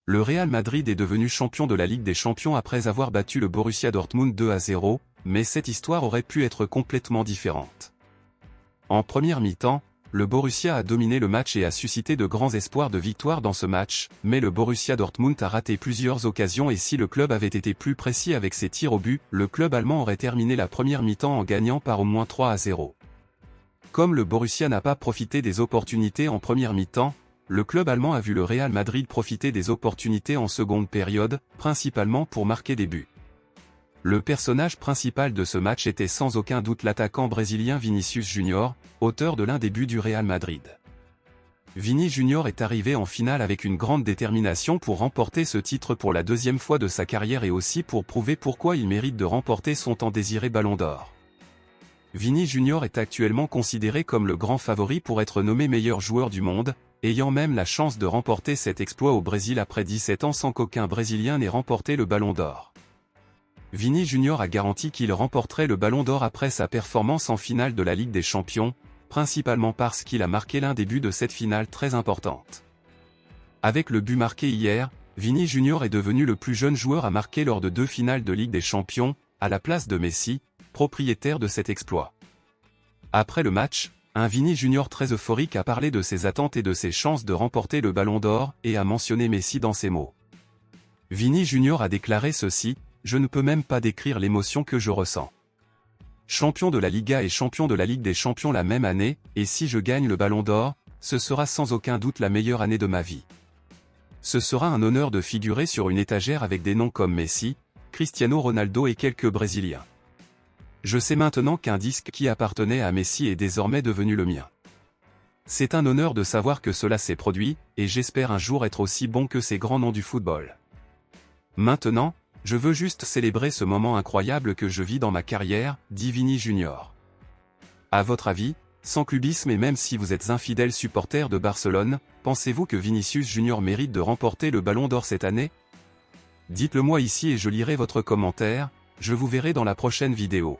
Le Real Madrid est devenu champion de la Ligue des Champions après avoir battu le Borussia Dortmund 2-0, mais cette histoire aurait pu être complètement différente. En première mi-temps, le Borussia a dominé le match et a suscité de grands espoirs de victoire dans ce match, mais le Borussia Dortmund a raté plusieurs occasions et si le club avait été plus précis avec ses tirs au but, le club allemand aurait terminé la première mi-temps en gagnant par au moins 3-0. Comme le Borussia n'a pas profité des opportunités en première mi-temps, le club allemand a vu le Real Madrid profiter des opportunités en seconde période, principalement pour marquer des buts. Le personnage principal de ce match était sans aucun doute l'attaquant brésilien Vinícius Junior, auteur de l'un des buts du Real Madrid. Vini Junior est arrivé en finale avec une grande détermination pour remporter ce titre pour la deuxième fois de sa carrière et aussi pour prouver pourquoi il mérite de remporter son tant désiré Ballon d'Or. Vini Junior est actuellement considéré comme le grand favori pour être nommé meilleur joueur du monde, ayant même la chance de remporter cet exploit au Brésil après 17 ans sans qu'aucun Brésilien n'ait remporté le Ballon d'Or. Vini Junior a garanti qu'il remporterait le Ballon d'Or après sa performance en finale de la Ligue des Champions, principalement parce qu'il a marqué l'un des buts de cette finale très importante. Avec le but marqué hier, Vini Junior est devenu le plus jeune joueur à marquer lors de 2 finales de Ligue des Champions, à la place de Messi, propriétaire de cet exploit. Après le match, un Vini Junior très euphorique a parlé de ses attentes et de ses chances de remporter le Ballon d'Or et a mentionné Messi dans ses mots. Vini Junior a déclaré ceci: « Je ne peux même pas décrire l'émotion que je ressens. Champion de la Liga et champion de la Ligue des Champions la même année, et si je gagne le Ballon d'Or, ce sera sans aucun doute la meilleure année de ma vie. Ce sera un honneur de figurer sur une étagère avec des noms comme Messi, Cristiano Ronaldo et quelques Brésiliens. Je sais maintenant qu'un disque qui appartenait à Messi est désormais devenu le mien. C'est un honneur de savoir que cela s'est produit, et j'espère un jour être aussi bon que ces grands noms du football. Maintenant, je veux juste célébrer ce moment incroyable que je vis dans ma carrière, dit Vini Junior. À votre avis, sans clubisme et même si vous êtes un fidèle supporter de Barcelone, pensez-vous que Vinícius Junior mérite de remporter le Ballon d'Or cette année? Dites-le moi ici et je lirai votre commentaire, je vous verrai dans la prochaine vidéo.